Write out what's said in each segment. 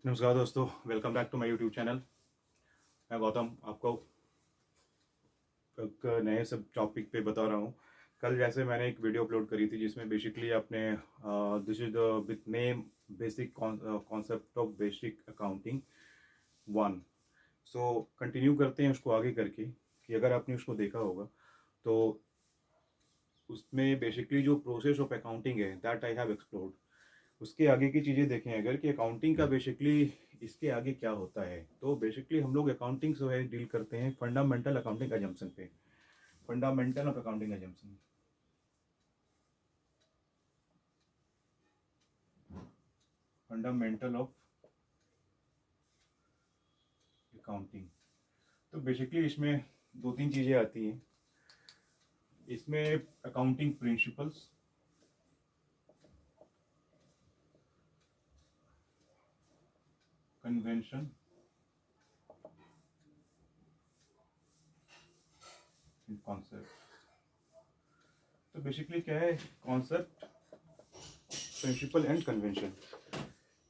नमस्कार दोस्तों, welcome back to my YouTube channel. मैं गौतम आपको एक नए सब टॉपिक पे बता रहा हूँ। कल जैसे मैंने एक वीडियो अपलोड करी थी जिसमें बेसिकली अपने this is the with name basic concept of basic accounting one. So continue करते हैं उसको आगे करके कि अगर आपने उसको देखा होगा तो उसमें बेसिकली जो प्रोसेस ऑफ अकाउंटिंग है दैट आई हैव एक्सप्लोर्ड। उसके आगे की चीज़ें देखें अगर कि अकाउंटिंग का बेसिकली इसके आगे क्या होता है, तो बेसिकली हम लोग अकाउंटिंग जो है डील करते हैं फंडामेंटल अकाउंटिंग अजम्पशन पे। Fundamental of accounting assumption, fundamental of accounting. तो बेसिकली इसमें दो तीन चीज़ें आती हैं। इसमें अकाउंटिंग प्रिंसिपल्स, कन्वेंशन, कॉन्सेप्ट। तो बेसिकली क्या है, कॉन्सेप्ट, प्रिंसिपल एंड कन्वेंशन,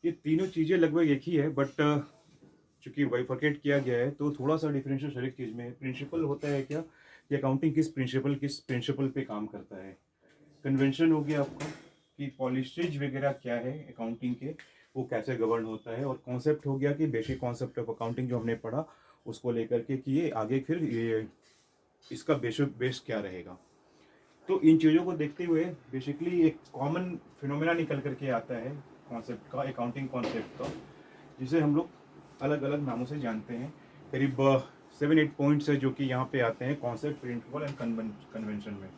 ये तीनों चीज़ें लगभग एक ही है, बट चूंकि बाइफरकेट किया गया है तो थोड़ा सा डिफरेंशियल हर एक चीज़ में है। प्रिंसिपल होता है क्या कि अकाउंटिंग किस प्रिंसिपल पे काम करता है। कन्वेंशन हो गया आपका कि पॉलिसीज वगैरह क्या है अकाउंटिंग के, वो कैसे गवर्न होता है। और कॉन्सेप्ट हो गया कि बेसिक कॉन्सेप्ट ऑफ अकाउंटिंग जो हमने पढ़ा उसको लेकर के कि ये आगे फिर ये इसका बेस क्या रहेगा। तो इन चीज़ों को देखते हुए बेसिकली एक कॉमन फिनोमेना निकल करके आता है कॉन्सेप्ट का, अकाउंटिंग कॉन्सेप्ट का, जिसे हम लोग अलग अलग नामों से जानते हैं। करीब 7-8 पॉइंट्स है जो कि यहाँ पे आते हैं कॉन्सेप्ट, प्रिंसिपल एंड कन्वेंशन में।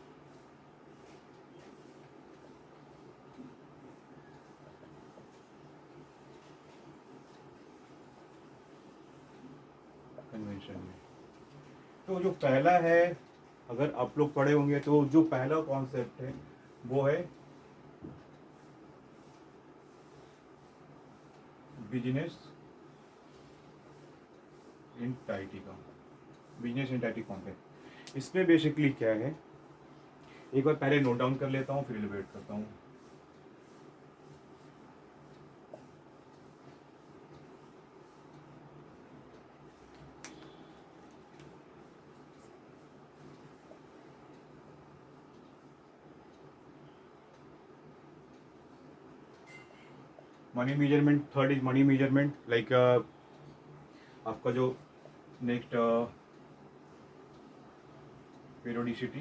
कन्वेंशन में तो जो पहला है, अगर आप लोग पढ़े होंगे तो जो पहला कॉन्सेप्ट है वो है बिजनेस एंटाइटी का। बिजनेस एंटाइटी कॉन्सेप्ट, इसमें बेसिकली क्या है, एक बार पहले नोट डाउन कर लेता हूँ फिर एलिब्रेट करता हूँ। Money measurement, third is money measurement, like आपका जो नेक्स्ट पेरियोडिसिटी,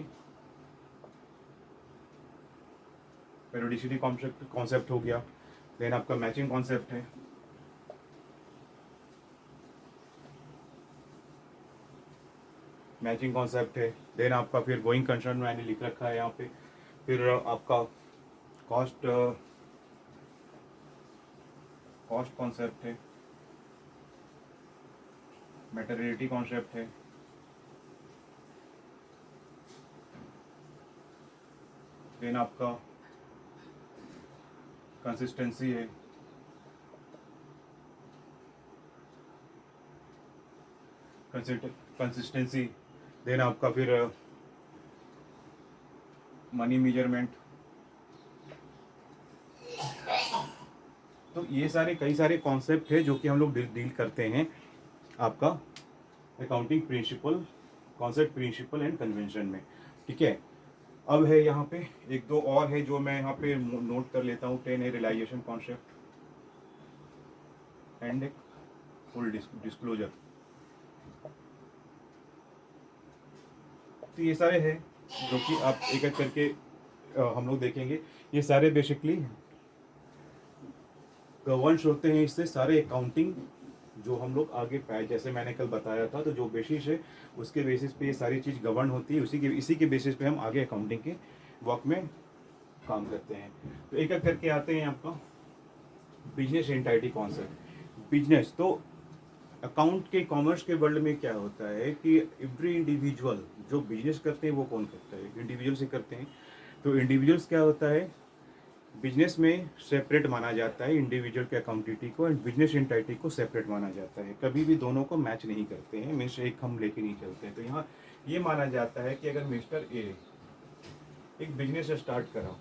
पेरियोडिसिटी कॉन्सेप्ट हो गया। देन आपका मैचिंग कॉन्सेप्ट है, मैचिंग कॉन्सेप्ट है। देन आपका फिर गोइंग कंसर्न मैंने लिख रखा है यहाँ पे। फिर आपका कॉस्ट, कॉस्ट कॉन्सेप्ट है, मैटेरियलिटी कॉन्सेप्ट है। देन आपका कंसिस्टेंसी है, कंसिस्टेंसी। देन आपका फिर मनी मेजरमेंट। तो ये सारे कई सारे कॉन्सेप्ट है जो कि हम लोग डील करते हैं आपका accounting principle, concept, principle and convention में। ठीक है, अब है यहाँ पे एक दो और है जो मैं यहाँ पे नोट कर लेता हूँ। 10 है रियलाइजेशन कॉन्सेप्ट एंड एक फुल डिस्क्लोजर। तो ये सारे हैं जो कि आप एक एक करके हम लोग देखेंगे। ये सारे बेसिकली गवर्न्स होते हैं इससे सारे अकाउंटिंग जो हम लोग आगे पाए, जैसे मैंने कल बताया था। तो जो बेसिस है उसके बेसिस पे ये सारी चीज़ गवर्न होती है, इसी के बेसिस पे हम आगे अकाउंटिंग के वर्क में काम करते हैं। तो एक एक करके आते हैं आपका बिजनेस एंटाइटी कॉन्सेप्ट। बिजनेस तो अकाउंट के कॉमर्स के वर्ल्ड में क्या होता है कि एवरी इंडिविजुअल जो बिजनेस करते हैं वो कौन करता है, इंडिविजुअल से करते हैं। तो इंडिविजुअल्स क्या होता है, बिजनेस में सेपरेट माना जाता है इंडिविजुअल के अकाउंटिटी को, एंड बिजनेस एंटाइटी को सेपरेट माना जाता है। कभी भी दोनों को मैच नहीं करते हैं, मीन्स एक हम लेके नहीं चलते हैं। तो यहाँ ये माना जाता है कि अगर मिस्टर ए एक बिजनेस स्टार्ट करा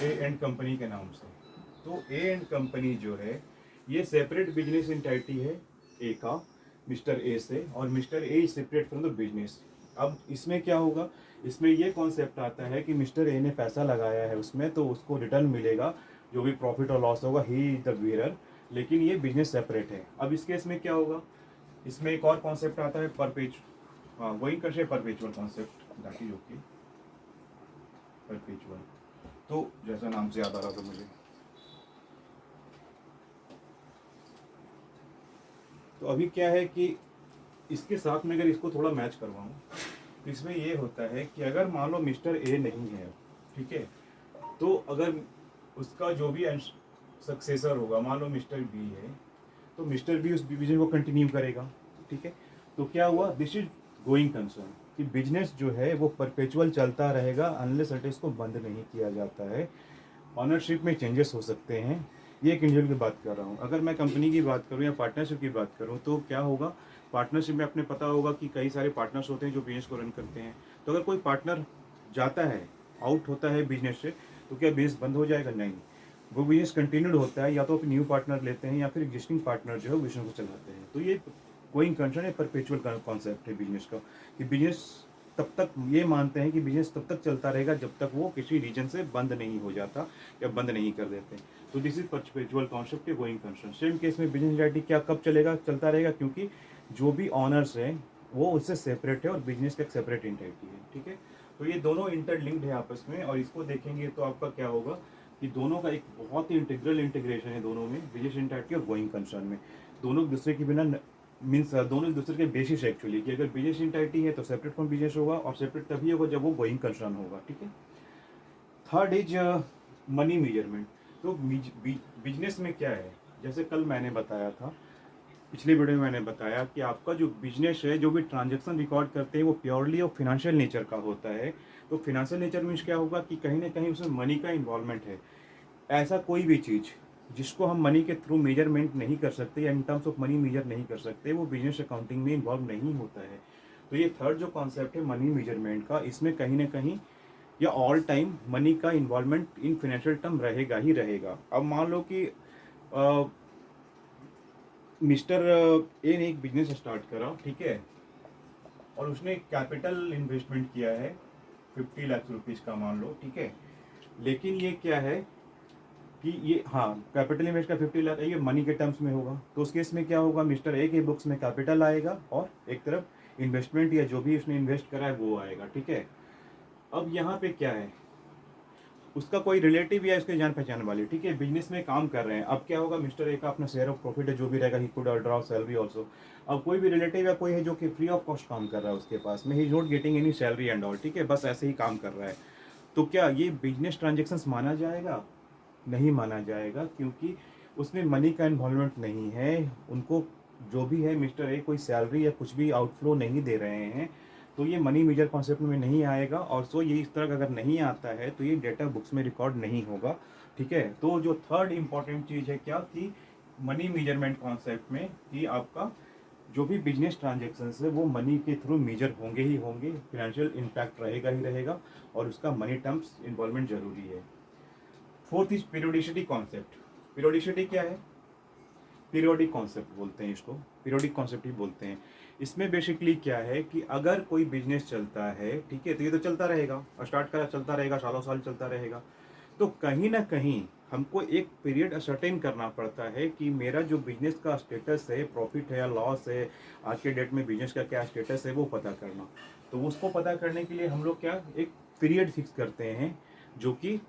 ए एंड कंपनी के नाम से, तो ए एंड कंपनी जो है ये सेपरेट बिजनेस एंटिटी है ए का, मिस्टर ए से, और mister A is separate from the business. अब इसमें क्या होगा, इसमें ये कॉन्सेप्ट आता है कि मिस्टर ए ने पैसा लगाया है उसमें, तो उसको रिटर्न मिलेगा, जो भी प्रॉफिट और लॉस होगा ही इज द बियरर, लेकिन ये बिजनेस सेपरेट है। अब इस केस में क्या होगा, इसमें एक और कॉन्सेप्ट आता है वही कर perpetual concept, that is okay, perpetual, तो जैसा नाम से याद आ रहा था मुझे। तो अभी क्या है कि इसके साथ में अगर इसको थोड़ा मैच करवाऊँ, तो इसमें ये होता है कि अगर मान लो मिस्टर ए नहीं है, ठीक है, तो अगर उसका जो भी सक्सेसर होगा, मान लो मिस्टर बी है, तो मिस्टर बी उस बिजनेस को कंटिन्यू करेगा, ठीक है। तो क्या हुआ, दिस इज गोइंग कंसर्न, कि बिजनेस जो है वो परपेचुअल चलता रहेगा अनलेस अनटिल इसको बंद नहीं किया जाता है। ऑनरशिप में चेंजेस हो सकते हैं, ये एक इंडिविजुअल की बात कर रहा हूँ। अगर मैं कंपनी की बात करूँ या पार्टनरशिप की बात करूँ, तो क्या होगा, पार्टनरशिप में अपने पता होगा कि कई सारे पार्टनर्स होते हैं जो बिजनेस को रन करते हैं। तो अगर कोई पार्टनर जाता है, आउट होता है बिजनेस से, तो क्या बिजनेस बंद हो जाएगा? नहीं, वो बिजनेस कंटिन्यूड होता है, या तो न्यू पार्टनर लेते हैं या फिर एग्जिस्टिंग पार्टनर जो है बिजनेस को चलाते हैं। तो ये गोइंग कंसर्न है, परपेचुअल कॉन्सेप्ट है बिजनेस का, कि बिजनेस तब तक ये मानते हैं कि बिजनेस तब तक चलता रहेगा जब तक वो किसी रीजन से बंद नहीं हो जाता या बंद नहीं कर देते। तो दिस इज परपेचुअल कॉन्सेप्ट है, गोइंग कंसर्न। सेम केस में बिजनेस एंटिटी क्या कब चलेगा, चलता रहेगा, क्योंकि जो भी ऑनर्स हैं वो उससे सेपरेट है और बिजनेस का एक सेपरेट एंटिटी है, ठीक है। तो ये दोनों इंटरलिंक्ड है आपस में, और इसको देखेंगे तो आपका क्या होगा कि दोनों का एक बहुत ही इंटीग्रल इंटीग्रेशन है दोनों में, बिजनेस एंटिटी और गोइंग कंसर्न में। दोनों एक दूसरे के बिना मीन्स दोनों एक दूसरे के बेसिस है एक्चुअली, कि अगर बिजनेस एंटिटी है तो सेपरेट फ्रॉम बिजनेस होगा, और सेपरेट तभी होगा जब वो गोइंग कंसर्न होगा, ठीक है। Third is money measurement. तो बिजनेस में क्या है, जैसे कल मैंने बताया था, पिछले वीडियो में मैंने बताया कि आपका जो बिजनेस है, जो भी ट्रांजैक्शन रिकॉर्ड करते हैं वो प्योरली और फिनेंशियल नेचर का होता है। तो फिनेंशियल नेचर मीन्स क्या होगा कि कहीं ना कहीं उसमें मनी का इन्वॉल्वमेंट है। ऐसा कोई भी चीज़ जिसको हम मनी के थ्रू मेजरमेंट नहीं कर सकते या in terms of money measure नहीं कर सकते, वो बिजनेस अकाउंटिंग में इन्वॉल्व नहीं होता है। तो ये थर्ड जो कॉन्सेप्ट है मनी मेजरमेंट का, इसमें कहीं ना कहीं या ऑल टाइम मनी का इन्वॉल्वमेंट इन फाइनेंशियल टर्म रहेगा ही रहेगा। अब मान लो कि मिस्टर ए ने एक बिजनेस स्टार्ट करा, ठीक है, और उसने कैपिटल इन्वेस्टमेंट किया है 50 लाख रुपीज़ का, मान लो, ठीक है। लेकिन ये क्या है कि ये, हाँ, कैपिटल इन्वेस्ट का 50 लाख है, ये मनी के टर्म्स में होगा। तो उस केस में क्या होगा, मिस्टर ए के बुक्स में कैपिटल आएगा और एक तरफ इन्वेस्टमेंट या जो भी उसने इन्वेस्ट करा है वो आएगा, ठीक है। अब यहाँ पे क्या है, उसका कोई रिलेटिव या उसके जान पहचान वाले, ठीक है, बिजनेस में काम कर रहे हैं। अब क्या होगा, मिस्टर ए का अपना शेयर ऑफ प्रॉफिट है जो भी रहेगा, he could draw salary also. अब कोई भी रिलेटिव या कोई है जो कि फ्री ऑफ कॉस्ट काम कर रहा है उसके पास में, he is not getting any salary and all, ठीक है, बस ऐसे ही काम कर रहा है। तो क्या ये बिजनेस ट्रांजेक्शन्स माना जाएगा? नहीं माना जाएगा, क्योंकि उसमें मनी का इन्वॉल्वमेंट नहीं है। उनको जो भी है, मिस्टर ए कोई सैलरी या कुछ भी आउटफ्लो नहीं दे रहे हैं, तो ये मनी मेजर कॉन्सेप्ट में नहीं आएगा। और सो ये इस तरह का अगर नहीं आता है तो ये डेटा बुक्स में रिकॉर्ड नहीं होगा, ठीक है। तो जो थर्ड इंपॉर्टेंट चीज़ है क्या, कि मनी मेजरमेंट कॉन्सेप्ट में कि आपका जो भी बिजनेस ट्रांजेक्शन्स है वो मनी के थ्रू मेजर होंगे ही होंगे, फिनेंशियल इम्पैक्ट रहेगा ही रहेगा, और उसका मनी टर्म्स इन्वॉल्वमेंट जरूरी है। Fourth is periodicity concept. Periodicity क्या है? पीरियोडिक कॉन्सेप्ट बोलते हैं इसको, पीरियोडिक कॉन्सेप्ट ही बोलते हैं। इसमें बेसिकली क्या है कि अगर कोई बिजनेस चलता है, ठीक है, तो ये तो चलता रहेगा, स्टार्ट करा चलता रहेगा, सालों साल चलता रहेगा। तो कहीं ना कहीं हमको एक पीरियड असर्टेन करना पड़ता है कि मेरा जो बिजनेस का स्टेटस है, प्रॉफिट है या लॉस है, आज के डेट में बिजनेस का क्या स्टेटस है वो पता करना। तो उसको पता करने के लिए हम लोग क्या एक पीरियड फिक्स करते हैं, जो कि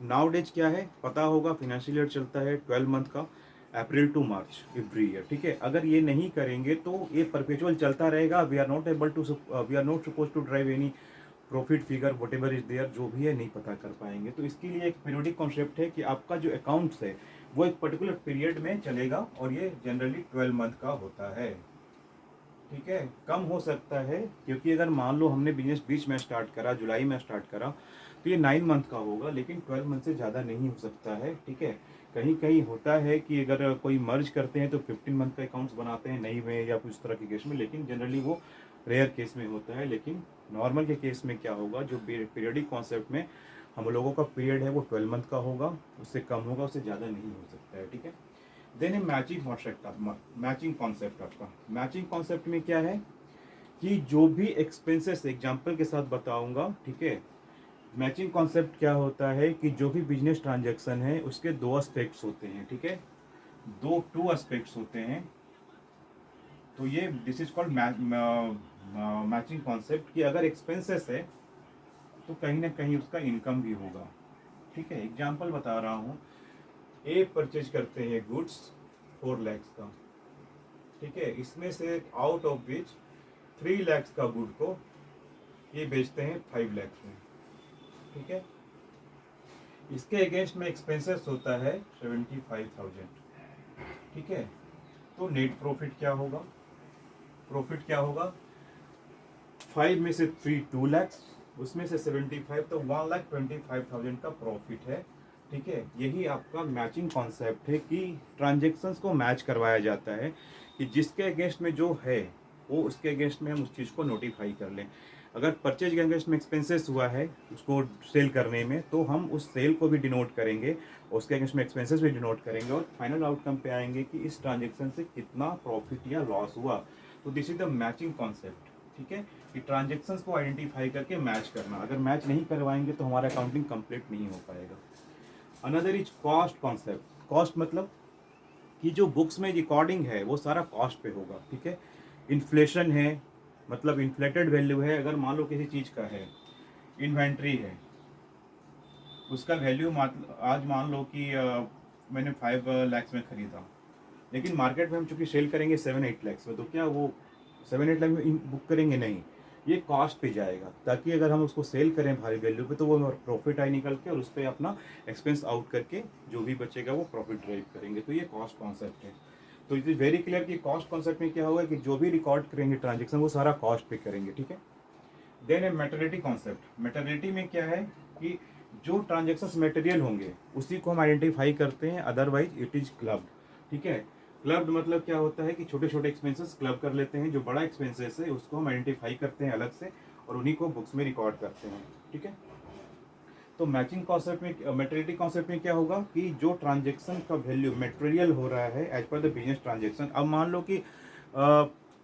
नाउ डेज क्या है पता होगा, फाइनेंशियल ईयर चलता है 12 मंथ का, अप्रैल टू मार्च एवरी ईयर, ठीक है। अगर ये नहीं करेंगे तो ये परपेचुअल चलता रहेगा। We are not able to, we are not suppose to drive any profit figure whatever is there, जो भी है नहीं पता कर पाएंगे। तो इसके लिए एक पीरियोडिक कॉन्सेप्ट है कि आपका जो अकाउंट्स है वो एक पर्टिकुलर पीरियड में चलेगा, और ये जनरली 12 मंथ का होता है, ठीक है। कम हो सकता है, क्योंकि अगर मान लो हमने बिजनेस बीच में स्टार्ट करा, जुलाई में स्टार्ट करा, तो ये 9 मंथ का होगा, लेकिन 12 मंथ से ज़्यादा नहीं हो सकता है, ठीक है। कहीं कहीं होता है कि अगर कोई मर्ज करते हैं तो 15 मंथ का अकाउंट्स बनाते हैं नई में या कुछ तरह के केस में, लेकिन जनरली वो रेयर केस में होता है। लेकिन नॉर्मल के केस में क्या होगा, जो पीरियडिक कॉन्सेप्ट में हम लोगों का पीरियड है वो 12 मंथ का होगा, उससे कम होगा, उससे ज़्यादा नहीं हो सकता है, ठीक है। देन मैचिंग कॉन्सेप्ट आपका मैचिंग कॉन्सेप्ट में क्या है कि जो भी एक्सपेंसेस एग्जांपल के साथ बताऊंगा, ठीक है। मैचिंग कॉन्सेप्ट क्या होता है कि जो भी बिजनेस ट्रांजैक्शन है उसके दो एस्पेक्ट्स होते हैं, ठीक है, टू एस्पेक्ट्स होते हैं। तो ये this is called matching concept कि अगर एक्सपेंसेस है तो कहीं ना कहीं उसका इनकम भी होगा, ठीक है। एग्जांपल बता रहा हूँ, ए परचेज करते हैं गुड्स 4 lakhs का, ठीक है, इसमें से आउट ऑफ विच 3 lakhs का गुड को ये बेचते हैं 5 lakhs में, ठीक है। इसके अगेंस्ट में एक्सपेंसेस होता है 75,000, ठीक है। तो नेट प्रॉफिट क्या होगा, प्रॉफिट क्या होगा, 5 में से 3 2 lakhs, उसमें से 75, तो 1,25,000 का प्रॉफिट है, ठीक है। यही आपका मैचिंग कॉन्सेप्ट है कि ट्रांजेक्शन्स को मैच करवाया जाता है कि जिसके अगेंस्ट में जो है वो उसके अगेंस्ट में हम उस चीज़ को नोटिफाई कर लें। अगर परचेज के अगेंस्ट में एक्सपेंसेस हुआ है उसको सेल करने में, तो हम उस सेल को भी डिनोट करेंगे, उसके अगेंस्ट में एक्सपेंसेस भी डिनोट करेंगे और फाइनल आउटकम पे आएंगे कि इस ट्रांजेक्शन से कितना प्रॉफिट या लॉस हुआ। तो this is the matching concept, ठीक है, कि ट्रांजेक्शन्स को आइडेंटिफाई करके मैच करना। अगर मैच नहीं करवाएंगे तो हमारा अकाउंटिंग कंप्लीट नहीं हो पाएगा। Another is cost concept. Cost मतलब कि जो बुक्स में रिकॉर्डिंग है वो सारा कॉस्ट पे होगा, ठीक है। इन्फ्लेशन है मतलब इन्फ्लेटेड वैल्यू है, अगर मान लो किसी चीज़ का है, इन्वेंट्री है, उसका वैल्यू आज मान लो कि मैंने 5 lakhs में खरीदा, लेकिन मार्केट में हम चूंकि सेल करेंगे 7-8 lakhs में, तो क्या वो 7-8 लाख में बुक करेंगे? नहीं, ये कॉस्ट पे जाएगा, ताकि अगर हम उसको सेल करें भारी वैल्यू पे तो वो प्रॉफिट आए निकल के और उस पर अपना एक्सपेंस आउट करके जो भी बचेगा वो प्रॉफिट ड्राइव करेंगे। तो ये कॉस्ट कॉन्सेप्ट है। तो इट इज वेरी क्लियर कि कॉस्ट कॉन्सेप्ट में क्या होगा कि जो भी रिकॉर्ड करेंगे ट्रांजेक्शन वो सारा कॉस्ट पे करेंगे, ठीक है। देन है मेटेरियलिटी कॉन्सेप्ट। मेटेरियलिटी में क्या है कि जो ट्रांजेक्शन्स मटेरियल होंगे उसी को हम आइडेंटिफाई करते हैं, अदरवाइज इट इज क्लब्ड, ठीक है। क्लब्ड मतलब क्या होता है कि छोटे छोटे एक्सपेंसेस क्लब कर लेते हैं, जो बड़ा एक्सपेंसेस है उसको हम आइडेंटिफाई करते हैं अलग से और उन्हीं को बुक्स में रिकॉर्ड करते हैं, ठीक है। तो मैचिंग कॉन्सेप्ट में मेटेरियलिटी कॉन्सेप्ट में क्या होगा कि जो ट्रांजेक्शन का वैल्यू मटेरियल हो रहा है as per the business transaction. अब मान लो कि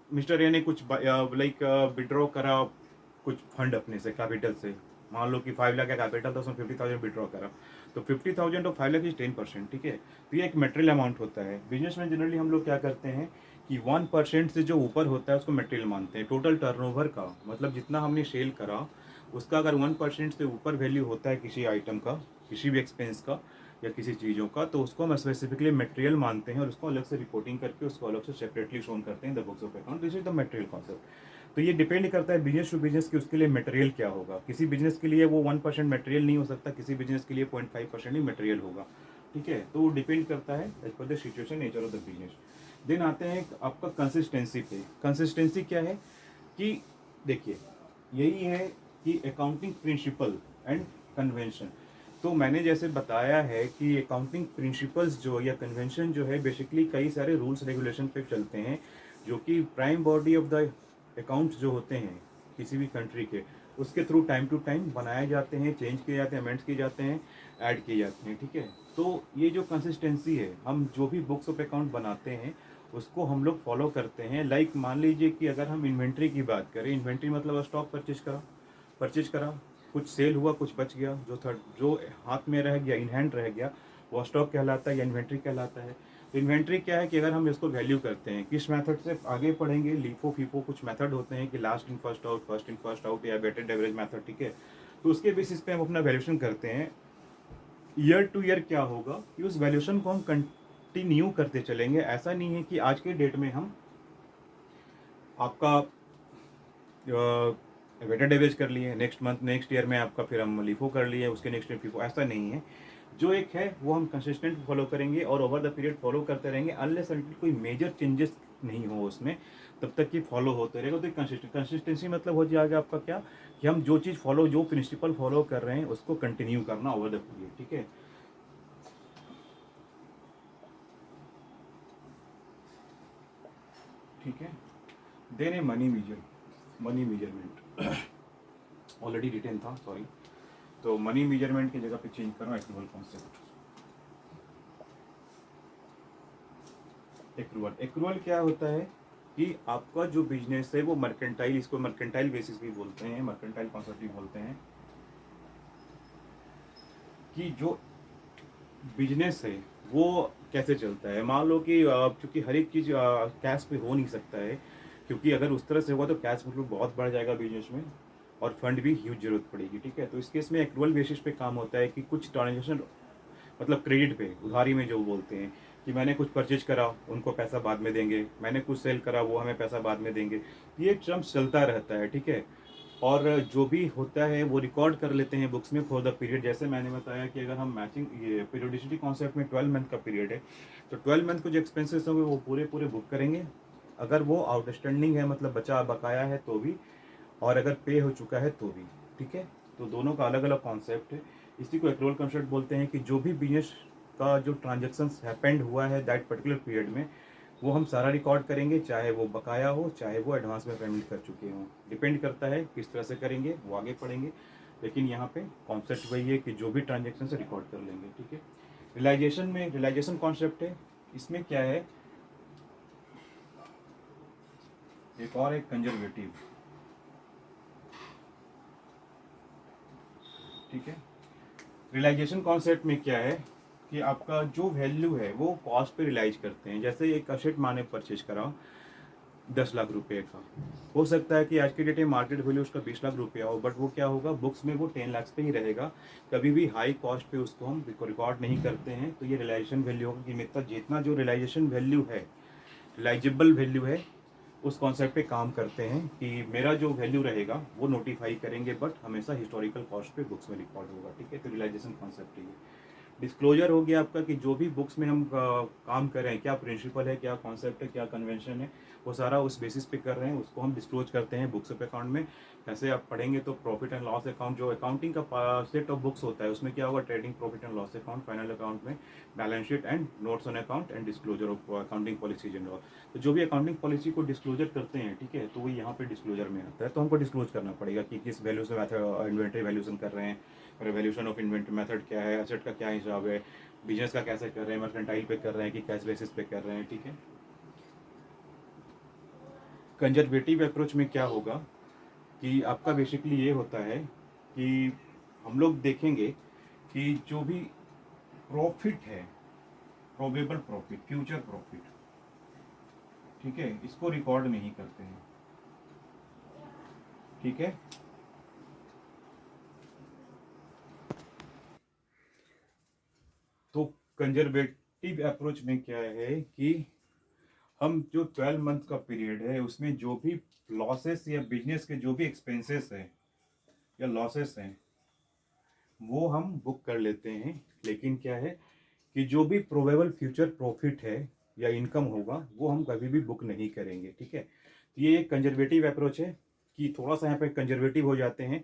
मिस्टर ए ने कुछ लाइक विड्रॉ करा कुछ फंड अपने से कैपिटल से, मान लो कि 5 लाख का कैपिटल था, उसमें 50,000 विड्रॉ करा, तो 50,000 और 5 लाख इज 10%, ठीक है। तो ये एक मटेरियल अमाउंट होता है। बिजनेस में जनरली हम लोग क्या करते हैं कि 1% से जो ऊपर होता है उसको मटेरियल मानते हैं। टोटल टर्नओवर का मतलब जितना हमने सेल करा उसका अगर 1% से ऊपर वैल्यू होता है किसी आइटम का, किसी भी एक्सपेंस का या किसी चीज़ों का, तो उसको हम स्पेसिफिकली मटेरियल मानते हैं और उसको अलग से रिपोर्टिंग करके उसको अलग से सेपरेटली शोन करते हैं the books of account. This is the material concept. तो ये डिपेंड करता है बिजनेस टू बिजनेस कि उसके लिए मटेरियल क्या होगा। किसी बिजनेस के लिए वो 1% मटेरियल नहीं हो सकता, किसी बिजनेस के लिए 0.5% ही मटेरियल होगा, ठीक है। तो डिपेंड करता है as per the situation nature of the business. Then आते हैं आपका कंसिस्टेंसी पे। कंसिस्टेंसी क्या है कि देखिए यही है कि अकाउंटिंग प्रिंसिपल एंड कन्वेंशन। तो मैंने जैसे बताया है कि अकाउंटिंग प्रिंसिपल्स जो या कन्वेंशन जो है बेसिकली कई सारे रूल्स रेगुलेशन पे चलते हैं, जो कि prime body of the accounts जो होते हैं किसी भी कंट्री के, उसके थ्रू टाइम टू टाइम बनाए जाते हैं, चेंज किए जाते हैं, अमेंड्स किए जाते हैं, ऐड किए जाते हैं, ठीक है। तो ये जो कंसिस्टेंसी है, हम जो भी बुक्स ऑफ अकाउंट बनाते हैं उसको हम लोग फॉलो करते हैं। लाइक मान लीजिए कि अगर हम इन्वेंट्री की बात करें, इन्वेंट्री मतलब स्टॉक परचेज करा, कुछ सेल हुआ, कुछ बच गया, जो हाथ में रह गया, इन हैंड रह गया, वो स्टॉक कहलाता है या इन्वेंट्री कहलाता है। तो इन्वेंट्री क्या है कि अगर हम इसको वैल्यू करते हैं, किस मेथड से आगे पढ़ेंगे, लीफो फीफो कुछ मेथड होते हैं कि लास्ट इन फर्स्ट आउट या वेटेड एवरेज मेथड, ठीक है। तो उसके बेसिस पे हम अपना वैल्यूएशन करते हैं। ईयर टू ईयर क्या होगा कि उस वैल्यूएशन को हम कंटिन्यू करते चलेंगे। ऐसा नहीं है कि आज के डेट में हम आपका वेटेड एवरेज कर लिए, नेक्स्ट मंथ नेक्स्ट ईयर में आपका फिर हम लीफो कर लिए, उसके नेक्स्ट ईयर फीफो, ऐसा नहीं है। जो एक है वो हम कंसिस्टेंट फॉलो करेंगे और ओवर द पीरियड फॉलो करते रहेंगे, अनलेस अनटिल कोई मेजर चेंजेस नहीं हो उसमें, तब तक कि फॉलो होते रहेगा। तो कंसिस्टेंसी मतलब हो जाएगा आपका क्या कि हम जो चीज़ फॉलो, जो प्रिंसिपल फॉलो कर रहे हैं उसको कंटिन्यू करना ओवर द पीरियड, ठीक है। ठीक है। Then a money measurement already retain था, सॉरी। तो मनी मेजरमेंट की जगह पे चेंज करो एक्चुअल कॉन्सेप्ट। एक्रूअल, एक्रूअल क्या होता है कि आपका जो बिजनेस है वो मर्केंटाइल, इसको मर्केंटाइल बेसिस भी बोलते हैं, मर्केंटाइल कॉन्सेप्ट भी बोलते हैं, कि जो बिजनेस है वो कैसे चलता है। मान लो कि चूंकि हर एक चीज़ कैश पे हो नहीं सकता है, क्योंकि अगर उस तरह से हुआ तो कैश फ्लो बहुत बढ़ जाएगा बिजनेस में और फंड भी ह्यूज जरूरत पड़ेगी, ठीक है। तो इस केस में एक्रूअल बेसिस पे काम होता है कि कुछ ट्रांजेक्शन, मतलब क्रेडिट पे, उधारी में जो बोलते हैं कि मैंने कुछ परचेज करा उनको पैसा बाद में देंगे, मैंने कुछ सेल करा वो हमें पैसा बाद में देंगे, ये टर्म्स चलता रहता है, ठीक है। और जो भी होता है वो रिकॉर्ड कर लेते हैं बुक्स में फॉर द पीरियड। जैसे मैंने बताया कि अगर हम मैचिंग, ये पीरियोडिसिटी कॉन्सेप्ट में 12 मंथ का पीरियड है, तो 12 मंथ को जो एक्सपेंसेस होंगे वो पूरे पूरे बुक करेंगे। अगर वो आउटस्टैंडिंग है, मतलब बचा बकाया है तो भी, और अगर पे हो चुका है तो भी, ठीक है। तो दोनों का अलग अलग कॉन्सेप्ट है। इसी को एक्रूअल कॉन्सेप्ट बोलते हैं कि जो भी बिजनेस का जो ट्रांजेक्शन्स हैपेंड हुआ है दैट पर्टिकुलर पीरियड में, वो हम सारा रिकॉर्ड करेंगे, चाहे वो बकाया हो चाहे वो एडवांस में पेमेंट कर चुके हों। डिपेंड करता है किस तरह से करेंगे, वो आगे पढ़ेंगे, लेकिन यहाँ पे कॉन्सेप्ट वही है कि जो भी ट्रांजेक्शन से रिकॉर्ड कर लेंगे, ठीक है। रियलाइजेशन में, रियलाइजेशन कॉन्सेप्ट है, इसमें क्या है, एक और एक कंजर्वेटिव, ठीक है। रियलाइजेशन कॉन्सेप्ट में क्या है कि आपका जो वैल्यू है वो कॉस्ट पे रियलाइज करते हैं। जैसे एक असेट माने परचेज करा 10 लाख रुपए का, हो सकता है कि आज की डेट में मार्केट वैल्यू उसका 20 लाख रुपया हो, बट वो क्या होगा, बुक्स में वो 10 लाख पे ही रहेगा। कभी भी हाई कॉस्ट पे उसको हम रिकॉर्ड नहीं करते हैं। तो ये रियलाइजेशन वैल्यू होगा कि मित्र जितना जो रियलाइजेशन वैल्यू है, रिलाइजेबल वैल्यू है, उस कॉन्सेप्ट पे काम करते हैं कि मेरा जो वैल्यू रहेगा वो नोटिफाई करेंगे, बट हमेशा हिस्टोरिकल कॉस्ट पे बुक्स में रिकॉर्ड होगा, ठीक है। तो रियलाइजेशन कॉन्सेप्ट है। डिस्क्लोजर हो गया आपका कि जो भी बुक्स में हम काम कर रहे हैं, क्या प्रिंसिपल है, क्या कॉन्सेप्ट है, क्या कन्वेंशन है, वो सारा उस बेसिस पे कर रहे हैं, उसको हम डिस्क्लोज करते हैं बुक्स ऑफ अकाउंट में। जैसे आप पढ़ेंगे तो प्रॉफिट एंड लॉस अकाउंट, जो अकाउंटिंग का सेट ऑफ बुक्स होता है, उसमें क्या होगा, trading profit and loss account, final account में balance sheet and notes on account and disclosure of accounting policies and all. तो जो भी अकाउंटिंग पॉलिसी को डिस्क्लोजर करते हैं, ठीक है, तो वो यहाँ पे डिस्क्लोजर में आता है। तो हमको डिस्क्लोज करना पड़ेगा कि किस वैल्यू से इन्वेंट्री वैल्यूशन कर रहे हैं, और वैल्यूशन ऑफ इन्वेंट्री मेथड क्या है, एसेट का क्या हिसाब है, बिजनेस का कैसे कर रहे हैं, मर्केंटाइल पे कर रहे हैं कि कैश बेसिस पे कर रहे हैं, ठीक है। कंजर्वेटिव अप्रोच में क्या होगा कि आपका बेसिकली ये होता है कि हम लोग देखेंगे कि जो भी प्रॉफिट है, प्रोबेबल प्रॉफिट, फ्यूचर प्रॉफिट, ठीक है, इसको रिकॉर्ड नहीं करते हैं, ठीक है। तो कंजर्वेटिव अप्रोच में क्या है कि हम जो 12 मंथ का पीरियड है उसमें जो भी लॉसेस या बिजनेस के जो भी एक्सपेंसेस है या लॉसेस हैं वो हम बुक कर लेते हैं। लेकिन क्या है कि जो भी प्रोबेबल फ्यूचर प्रॉफिट है या इनकम होगा वो हम कभी भी बुक नहीं करेंगे, ठीक है। तो ये एक कंजर्वेटिव अप्रोच है कि थोड़ा सा यहाँ पे कंजर्वेटिव हो जाते हैं।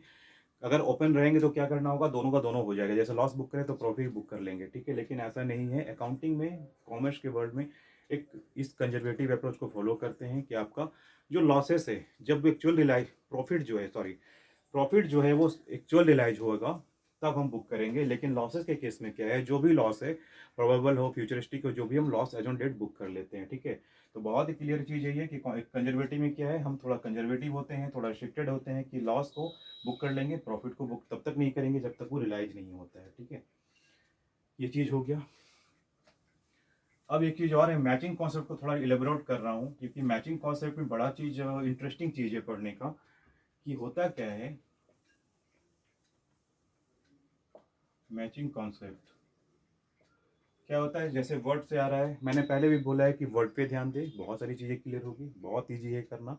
अगर ओपन रहेंगे तो क्या करना होगा, दोनों का दोनों हो जाएगा, जैसे लॉस बुक करें तो प्रॉफिट बुक कर लेंगे, ठीक है। लेकिन ऐसा नहीं है अकाउंटिंग में, कॉमर्स के वर्ल्ड में एक इस कंजर्वेटिव अप्रोच को फॉलो करते हैं कि आपका जो लॉसेस है, जब एक्चुअल रिलाइज प्रॉफिट जो है, सॉरी, प्रॉफिट जो है वो एक्चुअल रिलाइज होगा तब हम बुक करेंगे। लेकिन लॉसेस के केस में क्या है, जो भी लॉस है, प्रोबेबल हो, फ्यूचरिस्टिक हो, जो भी हम loss as on date book कर लेते हैं, ठीक है। तो बहुत ही क्लियर चीज़ है ये कि कंजर्वेटिव में क्या है, हम थोड़ा कंजर्वेटिव होते हैं, थोड़ा रिस्ट्रिक्टेड होते हैं कि लॉस को बुक कर लेंगे, प्रॉफिट को बुक तब तक नहीं करेंगे जब तक वो रिलाइज नहीं होता है, ठीक है। ये चीज़ हो गया। अब एक चीज़ और है, मैचिंग कॉन्सेप्ट को थोड़ा इलेबोरेट कर रहा हूँ, क्योंकि मैचिंग कॉन्सेप्ट में बड़ा चीज़, इंटरेस्टिंग चीज़ है पढ़ने का, कि होता क्या है मैचिंग कॉन्सेप्ट क्या होता है। जैसे वर्ड से आ रहा है, मैंने पहले भी बोला है कि वर्ड पे ध्यान दे, बहुत सारी चीज़ें क्लियर होगी, बहुत ईजी है करना।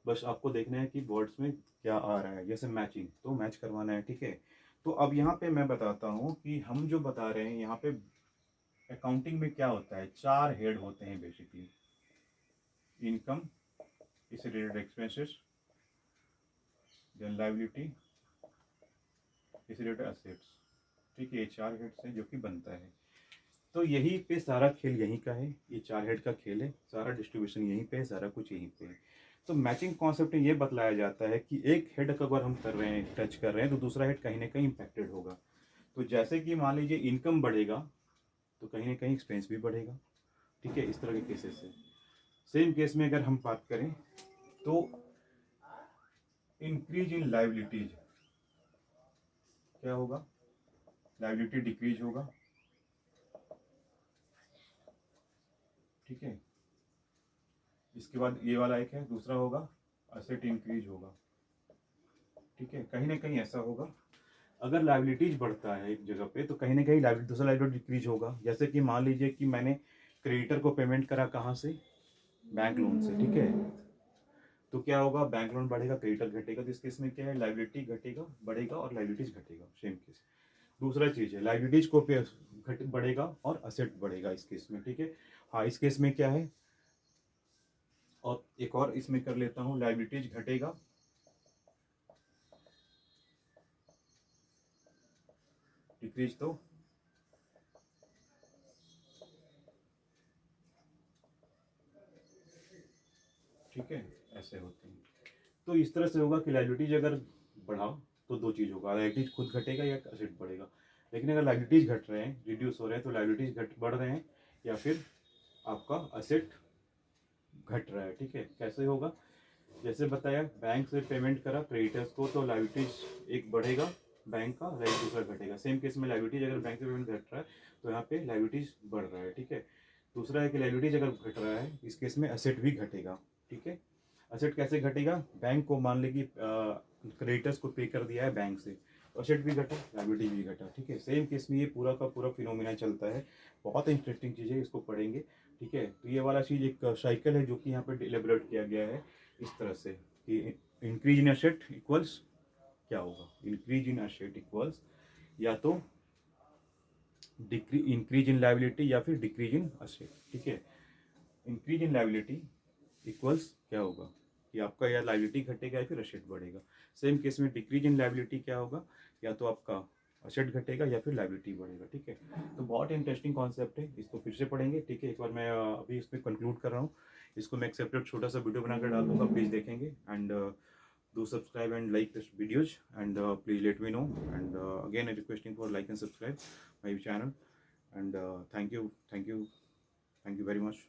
बस आपको देखना है कि वर्ड्स में क्या आ रहा है। जैसे मैचिंग, तो मैच करवाना है, ठीक है। तो अब यहाँ पे मैं बताता हूँ कि हम जो बता रहे हैं यहाँ पे अकाउंटिंग में क्या होता है, 4 हेड होते हैं बेसिकली, इनकम, इससे रिलेटेड एक्सपेंसेस, देन लायबिलिटी, इससे रिलेटेड असेट्स, ठीक है। ये 4 हेड्स हैं जो कि बनता है। तो यहीं पे सारा खेल यहीं का है, ये 4 हेड का खेल है, सारा डिस्ट्रीब्यूशन यहीं पे है, सारा कुछ यहीं पे है। तो मैचिंग कॉन्सेप्ट में ये बतलाया जाता है कि एक हेड का अगर हम कर रहे हैं, टच कर रहे हैं, तो दूसरा हेड कहीं ना कहीं इम्पैक्टेड होगा। तो जैसे कि मान लीजिए इनकम बढ़ेगा तो कहीं ना कहीं एक्सपेंस भी बढ़ेगा, ठीक है, इस तरह के केसेस है। सेम केस में अगर हम बात करें तो इंक्रीज इन लाइबिलिटीज क्या होगा, लाइबिलिटी डिक्रीज होगा, ठीक है। इसके बाद ये वाला एक है, दूसरा होगा असेट इंक्रीज होगा, ठीक है। कहीं ना कहीं ऐसा होगा, अगर लाइबिलिटीज बढ़ता है एक जगह पे तो कहीं ना कहीं लाइबिलिटी, दूसरा लाइबिलिटी डिक्रीज होगा। जैसे कि मान लीजिए कि मैंने क्रेडिटर को पेमेंट करा कहाँ से, बैंक लोन से, ठीक है। तो क्या होगा, बैंक लोन बढ़ेगा, क्रेडिटर घटेगा, तो इस केस में क्या है, लाइबिलिटी घटेगा, बढ़ेगा और लाइबिलिटीज घटेगा, सेम केस। दूसरा चीज है लाइबिलिटीज को पे बढ़ेगा और असेट बढ़ेगा इस केस में, ठीक है। हाँ, इस केस में क्या है, और एक और इसमें कर लेता हूँ, लाइबिलिटीज घटेगा, डिक्रीज तो ठीक है, ऐसे होते हैं। तो इस तरह से होगा कि लाइबिलिटीज अगर बढ़ा तो दो चीज होगा, लाइबिलिटीज खुद घटेगा या असेट बढ़ेगा। लेकिन अगर लाइबिलिटीज घट रहे हैं, रिड्यूस हो रहे हैं, तो लाइबिलिटीज घट बढ़ रहे हैं या फिर आपका असेट घट रहा है, ठीक है। कैसे होगा, जैसे बताया, बैंक से पेमेंट करा क्रेडिटर्स को तो लाइबिलिटीज एक बढ़ेगा बैंक का, राइट, दूसरा घटेगा। सेम केस में लाइबिलिटीज अगर बैंक से पेमेंट घट रहा है तो यहाँ पे लाइबिलिटीज बढ़ रहा है, ठीक है। दूसरा है कि लाइबिलिटीज अगर घट रहा है इस केस में असेट भी घटेगा, ठीक है। असेट कैसे घटेगा, बैंक को मान लीजिए क्रेडिटर्स को पे कर दिया है बैंक से, तो असेट भी घटा, लाइबिलिटी भी घटा, ठीक है। सेम केस में ये पूरा का पूरा फिनोमिना चलता है। बहुत इंटरेस्टिंग चीज़ है, इसको पढ़ेंगे, ठीक है। तो ये वाला चीज़ एक साइकिल है जो कि यहाँ पे इलेबोरेट किया गया है इस तरह से कि इंक्रीज इन असेट इक्वल्स क्या होगा, इंक्रीज इन असेट इक्वल्स या तो इंक्रीज इन लाइबिलिटी या फिर डिक्रीज इन असेट, ठीक है। इंक्रीज इन लाइबिलिटी इक्वल्स क्या होगा कि आपका या लाइबिलिटी घटेगा या फिर असेट बढ़ेगा। सेम केस में डिक्रीज इन लाइबिलिटी क्या होगा, या तो आपका असेट घटेगा या फिर लाइबिलिटी बढ़ेगा, ठीक है। तो बहुत इंटरेस्टिंग कॉन्सेप्ट है, इसको फिर से पढ़ेंगे, ठीक है। एक बार मैं अभी इसमें कंक्लूड कर रहा हूँ, इसको मैं एक सेपरेट छोटा सा वीडियो बनाकर डाल दूंगा, प्लीज़ देखेंगे। And do subscribe and like this videos, and please let me know, and again I requesting for like and subscribe my channel, and thank you very much.